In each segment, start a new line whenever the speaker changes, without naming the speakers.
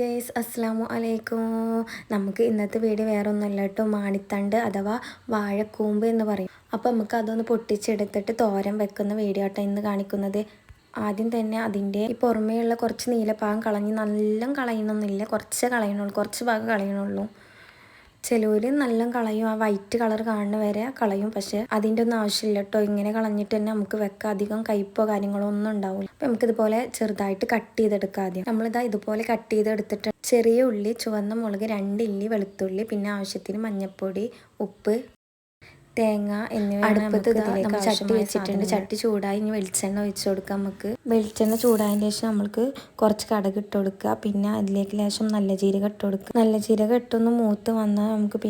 Guys അസ്സലാമു അലൈക്കും. നമുക്ക് ഇന്നത്തെ വീഡിയോ വേറെ ഒന്നുമല്ല കേട്ടോ, മാണിത്തണ്ട് അഥവാ വാഴക്കൂമ്പ് എന്ന് പറയും. അപ്പോൾ നമുക്ക് അതൊന്ന് പൊട്ടിച്ചെടുത്തിട്ട് തോരൻ വെക്കുന്ന വീഡിയോ ആട്ടോ ഇന്ന് കാണിക്കുന്നത്. ആദ്യം തന്നെ അതിൻ്റെ ഈ പുറമേയുള്ള കുറച്ച് നീലഭാഗം കളഞ്ഞ് നല്ല കളയണമെന്നില്ല, കുറച്ച് കളയണുള്ളൂ, കുറച്ച് ഭാഗം കളയണുള്ളൂ. ചിലവർ നല്ല കളയും, ആ വൈറ്റ് കളർ കാണുന്ന വരെ കളയും. പക്ഷേ അതിൻ്റെ ഒന്നും ആവശ്യമില്ല കേട്ടോ. ഇങ്ങനെ കളഞ്ഞിട്ട് തന്നെ നമുക്ക് വെക്കാം, അധികം കയ്പോ കാര്യങ്ങളോ ഒന്നും ഉണ്ടാവില്ല. അപ്പം നമുക്കിതുപോലെ ചെറുതായിട്ട് കട്ട് ചെയ്തെടുക്കാം. ആദ്യം നമ്മളിതാ ഇതുപോലെ കട്ട് ചെയ്തെടുത്തിട്ട് ചെറിയ ഉള്ളി, ചുവന്ന മുളക്, 2 ഇല്ലി വെളുത്തുള്ളി, പിന്നെ ആവശ്യത്തിന് മഞ്ഞൾപ്പൊടി, ഉപ്പ്, തേങ്ങ എന്നിവ അടുപ്പത്ത് നമ്മൾ ചട്ടി വെച്ചിട്ടുണ്ട്. ചട്ടി ചൂടായി ഇനി വെളിച്ചെണ്ണ ഒഴിച്ച് കൊടുക്കാം. നമുക്ക് വെളിച്ചെണ്ണ ചൂടായതിന് ശേഷം നമ്മൾക്ക് കുറച്ച് കടുക് ഇട്ട് കൊടുക്കുക. പിന്നെ അതിലേക്ക് ലേശം നല്ല ജീരകം ഇട്ട് കൊടുക്കുക. നല്ല ജീരകം ഇട്ടൊന്ന് മൂത്ത് വന്നാൽ നമുക്ക്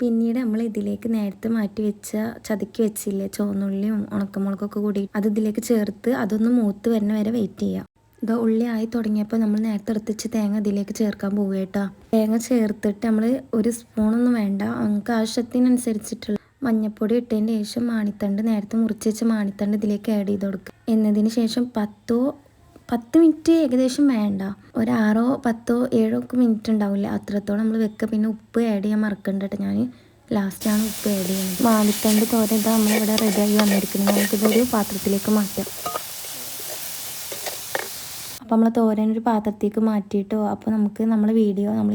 പിന്നീട് നമ്മൾ ഇതിലേക്ക് നേരത്തെ മാറ്റി വെച്ച ചതുക്കി വെച്ചില്ലേ ചുവന്നുള്ളിയും ഉണക്കമുളകൊക്കെ കൂടി അത് ഇതിലേക്ക് ചേർത്ത് അതൊന്ന് മൂത്ത് വരുന്ന വരെ വെയിറ്റ് ചെയ്യാം. ഇത് ഉള്ളി ആയി തുടങ്ങിയപ്പോൾ നമ്മൾ നേരത്തെ എടുത്തിച്ച് തേങ്ങ ഇതിലേക്ക് ചേർക്കാൻ പോവുക കേട്ടോ. തേങ്ങ ചേർത്തിട്ട് നമ്മൾ ഒരു സ്പൂണൊന്നും വേണ്ട, നമുക്ക് ആവശ്യത്തിനനുസരിച്ചിട്ടുള്ള മഞ്ഞൾപ്പൊടി ഇട്ടതിന് ശേഷം മാണിത്തണ്ട്, നേരത്തെ മുറിച്ച് വെച്ച മാണിത്തണ്ട് ഇതിലേക്ക് ആഡ് ചെയ്ത് കൊടുക്കുക. എന്നതിന് ശേഷം 10 മിനിറ്റ് ഏകദേശം വേണ്ട, ഒരു 6, 10, 7 മിനിറ്റ് ഉണ്ടാവില്ല, അത്രത്തോളം നമ്മൾ വെക്കുക. പിന്നെ ഉപ്പ് ആഡ് ചെയ്യാൻ മറക്കണ്ട കേട്ടോ, ഞാൻ ലാസ്റ്റാണ് ഉപ്പ് ആഡ് ചെയ്യുന്നത്. മാണിത്തണ്ട് തോരൻ ഇതാ നമ്മളിവിടെ റെഡിയായി വന്നിരിക്കുന്നത്. നമുക്കിതൊരു പാത്രത്തിലേക്ക് മാറ്റാം. അപ്പോൾ നമ്മൾ തോരൻ ഒരു പാത്രത്തേക്ക് മാറ്റിയിട്ടോ. അപ്പോൾ നമുക്ക് നമ്മൾ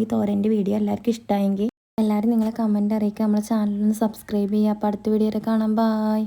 ഈ തോരൻ്റെ വീഡിയോ എല്ലാവർക്കും ഇഷ്ടമായെങ്കിൽ എല്ലാവരും നിങ്ങളെ കമൻറ്റ് അറിയിക്കുക. നമ്മളെ ചാനലൊന്ന് സബ്സ്ക്രൈബ് ചെയ്യുക. അപ്പോൾ അടുത്ത വീഡിയോയിൽ കാണാം. ബായ്.